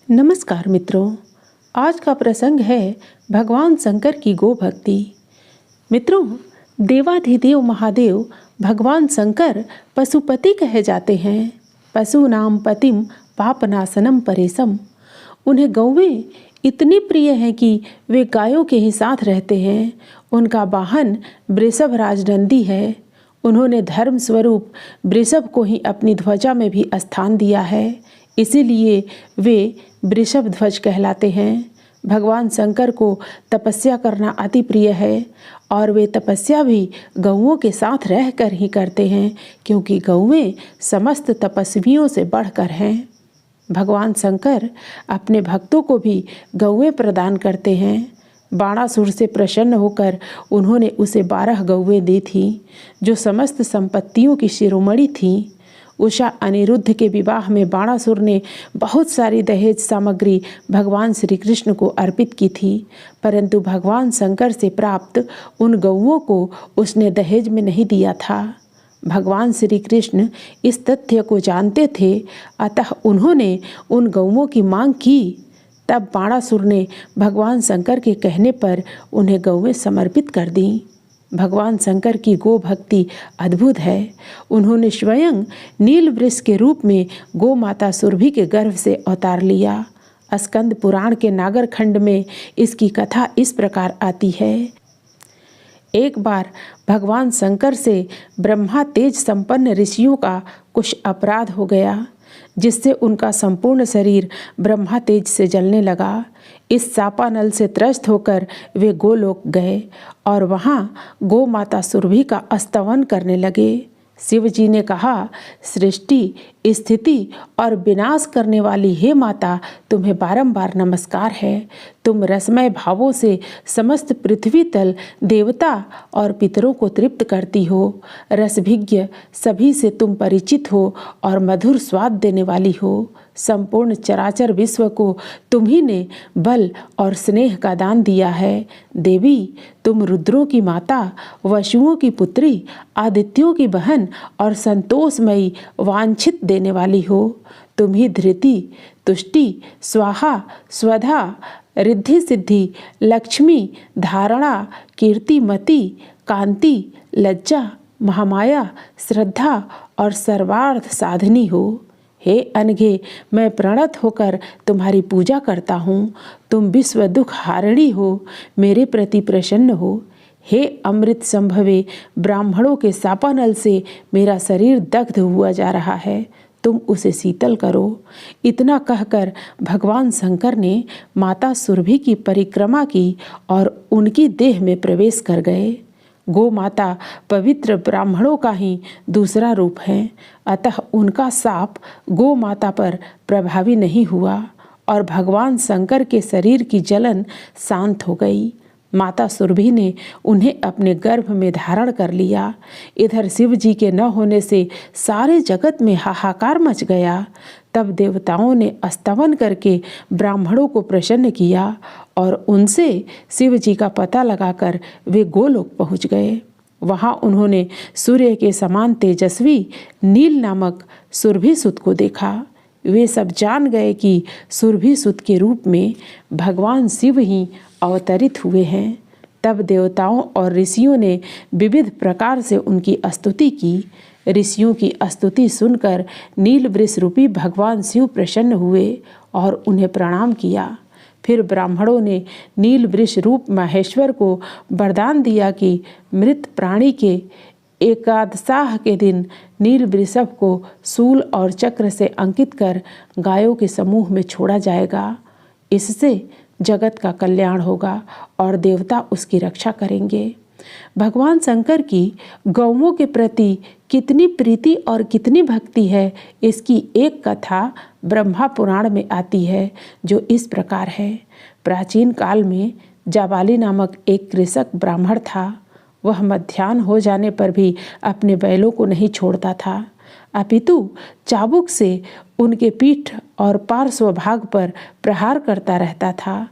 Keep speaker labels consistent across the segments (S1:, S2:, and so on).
S1: नमस्कार मित्रों, आज का प्रसंग है भगवान शंकर की गो भक्ति। मित्रों, देवाधिदेव महादेव भगवान शंकर पशुपति कहे जाते हैं। पशुनाम पतिम पापनाशनम परेशम। उन्हें गौवें इतनी प्रिय हैं कि वे गायों के ही साथ रहते हैं। उनका वाहन वृषभ राजनंदी है। उन्होंने धर्म स्वरूप वृषभ को ही अपनी ध्वजा में भी स्थान दिया है, इसीलिए वे वृषभ ध्वज कहलाते हैं। भगवान शंकर को तपस्या करना अति प्रिय है और वे तपस्या भी गौओं के साथ रहकर ही करते हैं, क्योंकि गौएं समस्त तपस्वियों से बढ़कर हैं। भगवान शंकर अपने भक्तों को भी गौएं प्रदान करते हैं। बाणासुर से प्रसन्न होकर उन्होंने उसे 12 गौएं दी थीं, जो समस्त संपत्तियों की शिरोमणि थीं। उषा अनिरुद्ध के विवाह में बाणासुर ने बहुत सारी दहेज सामग्री भगवान श्री कृष्ण को अर्पित की थी, परंतु भगवान शंकर से प्राप्त उन गौओं को उसने दहेज में नहीं दिया था। भगवान श्री कृष्ण इस तथ्य को जानते थे, अतः उन्होंने उन गौओं की मांग की। तब बाणासुर ने भगवान शंकर के कहने पर उन्हें गौएं समर्पित कर दीं। भगवान शंकर की गो भक्ति अद्भुत है। उन्होंने स्वयं नील वृष के रूप में गो माता सुरभि के गर्भ से अवतार लिया। स्कंद पुराण के नागर खंड में इसकी कथा इस प्रकार आती है। एक बार भगवान शंकर से ब्रह्मा तेज संपन्न ऋषियों का कुछ अपराध हो गया, जिससे उनका संपूर्ण शरीर ब्रह्मा तेज से जलने लगा। इस शापानल से त्रस्त होकर वे गोलोक गए और वहाँ गो माता सुरभि का स्तवन करने लगे। शिव जी ने कहा, सृष्टि, स्थिति और विनाश करने वाली हे माता, तुम्हें बारंबार नमस्कार है। तुम रसमय भावों से समस्त पृथ्वी तल देवता और पितरों को तृप्त करती हो। रसभिज्ञ सभी से तुम परिचित हो और मधुर स्वाद देने वाली हो। संपूर्ण चराचर विश्व को तुम्ही ने बल और स्नेह का दान दिया है। देवी, तुम रुद्रों की माता, वसुओं की पुत्री, आदित्यों की बहन और संतोषमयी वांछित देने वाली हो। तुम ही धृति, तुष्टि, स्वाहा, स्वधा, रिद्धि सिद्धि, लक्ष्मी, धारणा, कीर्तिमती, कांति, लज्जा, महामाया, श्रद्धा और सर्वार्थ साधनी हो। हे अनघे, मैं प्रणत होकर तुम्हारी पूजा करता हूँ। तुम विश्व दुख हारिणी हो, मेरे प्रति प्रसन्न हो। हे अमृत संभवे, ब्राह्मणों के शापानल से मेरा शरीर दग्ध हुआ जा रहा है, तुम उसे शीतल करो। इतना कहकर भगवान शंकर ने माता सुरभि की परिक्रमा की और उनकी देह में प्रवेश कर गए। गो माता पवित्र ब्राह्मणों का ही दूसरा रूप है, अतः उनका शाप गो माता पर प्रभावी नहीं हुआ और भगवान शंकर के शरीर की जलन शांत हो गई। माता सुरभि ने उन्हें अपने गर्भ में धारण कर लिया। इधर शिव जी के न होने से सारे जगत में हाहाकार मच गया। तब देवताओं ने स्तवन करके ब्राह्मणों को प्रसन्न किया और उनसे शिव जी का पता लगाकर वे गोलोक पहुँच गए। वहाँ उन्होंने सूर्य के समान तेजस्वी नील नामक सुरभिसुत को देखा। वे सब जान गए कि सुरभिसुत के रूप में भगवान शिव ही अवतरित हुए हैं। तब देवताओं और ऋषियों ने विविध प्रकार से उनकी स्तुति की। ऋषियों की स्तुति सुनकर नील वृष रूपी भगवान शिव प्रसन्न हुए और उन्हें प्रणाम किया। फिर ब्राह्मणों ने नील वृष रूप महेश्वर को वरदान दिया कि मृत प्राणी के एकादशाह के दिन नील वृषभ को शूल और चक्र से अंकित कर गायों के समूह में छोड़ा जाएगा। इससे जगत का कल्याण होगा और देवता उसकी रक्षा करेंगे। भगवान शंकर की गौओं के प्रति कितनी प्रीति और कितनी भक्ति है, इसकी एक कथा ब्रह्मा पुराण में आती है, जो इस प्रकार है। प्राचीन काल में जाबाली नामक एक कृषक ब्राह्मण था। वह मध्याह्न हो जाने पर भी अपने बैलों को नहीं छोड़ता था, अपितु चाबुक से उनके पीठ और पार्श्व भाग पर प्रहार करता रहता था।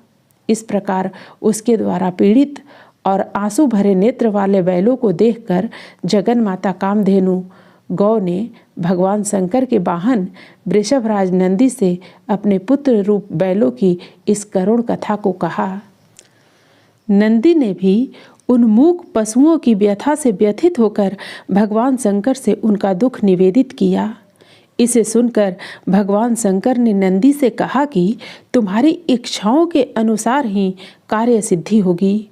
S1: इस प्रकार उसके द्वारा पीड़ित और आंसू भरे नेत्र वाले बैलों को देखकर जगन माता कामधेनु गौ ने भगवान शंकर के वाहन वृषभराज नंदी से अपने पुत्र रूप बैलों की इस करुण कथा को कहा। नंदी ने भी उन मूक पशुओं की व्यथा से व्यथित होकर भगवान शंकर से उनका दुख निवेदित किया। इसे सुनकर भगवान शंकर ने नंदी से कहा कि तुम्हारी इच्छाओं के अनुसार ही कार्य सिद्धि होगी।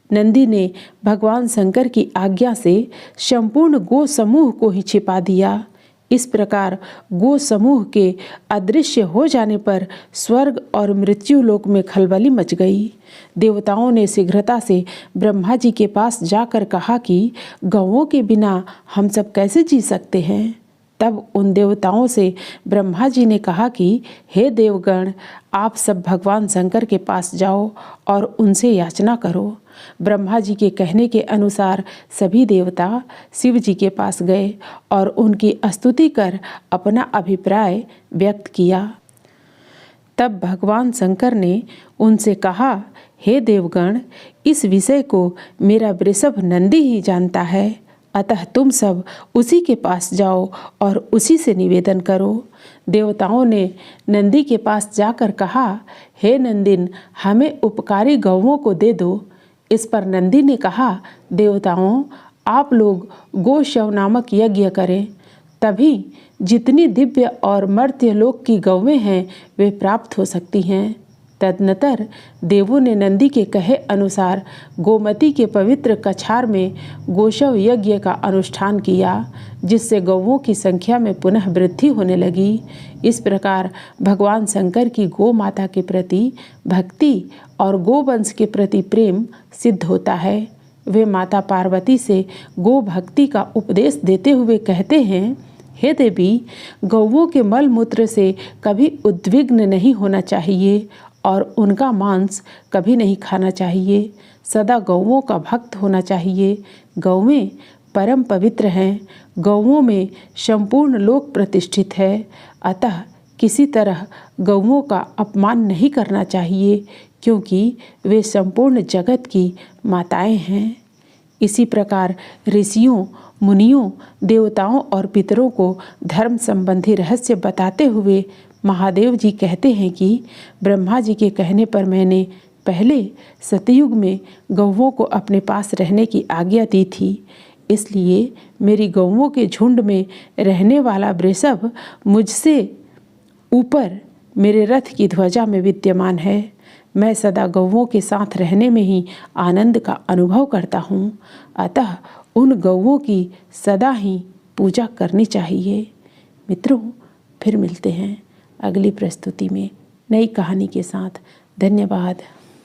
S1: नंदी ने भगवान शंकर की आज्ञा से संपूर्ण गो समूह को ही छिपा दिया। इस प्रकार गो समूह के अदृश्य हो जाने पर स्वर्ग और मृत्यु लोक में खलबली मच गई। देवताओं ने शीघ्रता से ब्रह्मा जी के पास जाकर कहा कि गौओं के बिना हम सब कैसे जी सकते हैं। तब उन देवताओं से ब्रह्मा जी ने कहा कि हे देवगण, आप सब भगवान शंकर के पास जाओ और उनसे याचना करो। ब्रह्मा जी के कहने के अनुसार सभी देवता शिव जी के पास गए और उनकी स्तुति कर अपना अभिप्राय व्यक्त किया। तब भगवान शंकर ने उनसे कहा, हे देवगण, इस विषय को मेरा वृषभ नंदी ही जानता है, अतः तुम सब उसी के पास जाओ और उसी से निवेदन करो। देवताओं ने नंदी के पास जाकर कहा, हे नंदिन, हमें उपकारी गौओं को दे दो। इस पर नंदी ने कहा, देवताओं, आप लोग गोशव नामक यज्ञ करें, तभी जितनी दिव्य और मर्त्य लोक की गौवें हैं वे प्राप्त हो सकती हैं। तदनंतर देवों ने नंदी के कहे अनुसार गोमती के पवित्र कछार में गोशव यज्ञ का अनुष्ठान किया, जिससे गौओं की संख्या में पुनः वृद्धि होने लगी। इस प्रकार भगवान शंकर की गो माता के प्रति भक्ति और गोवंश के प्रति प्रेम सिद्ध होता है। वे माता पार्वती से गो भक्ति का उपदेश देते हुए कहते हैं, हे देवी, गौओं के मल मूत्र से कभी उद्विग्न नहीं होना चाहिए और उनका मांस कभी नहीं खाना चाहिए। सदा गौओं का भक्त होना चाहिए। गौएं परम पवित्र हैं। गौओं में संपूर्ण लोक प्रतिष्ठित है, अतः किसी तरह गौओं का अपमान नहीं करना चाहिए, क्योंकि वे संपूर्ण जगत की माताएं हैं। इसी प्रकार ऋषियों, मुनियों, देवताओं और पितरों को धर्म संबंधी रहस्य बताते हुए महादेव जी कहते हैं कि ब्रह्मा जी के कहने पर मैंने पहले सतयुग में गौओं को अपने पास रहने की आज्ञा दी थी। इसलिए मेरी गौओं के झुंड में रहने वाला वृषभ मुझसे ऊपर मेरे रथ की ध्वजा में विद्यमान है। मैं सदा गौओं के साथ रहने में ही आनंद का अनुभव करता हूँ, अतः उन गौओं की सदा ही पूजा करनी चाहिए। मित्रों, फिर मिलते हैं अगली प्रस्तुति में नई कहानी के साथ। धन्यवाद।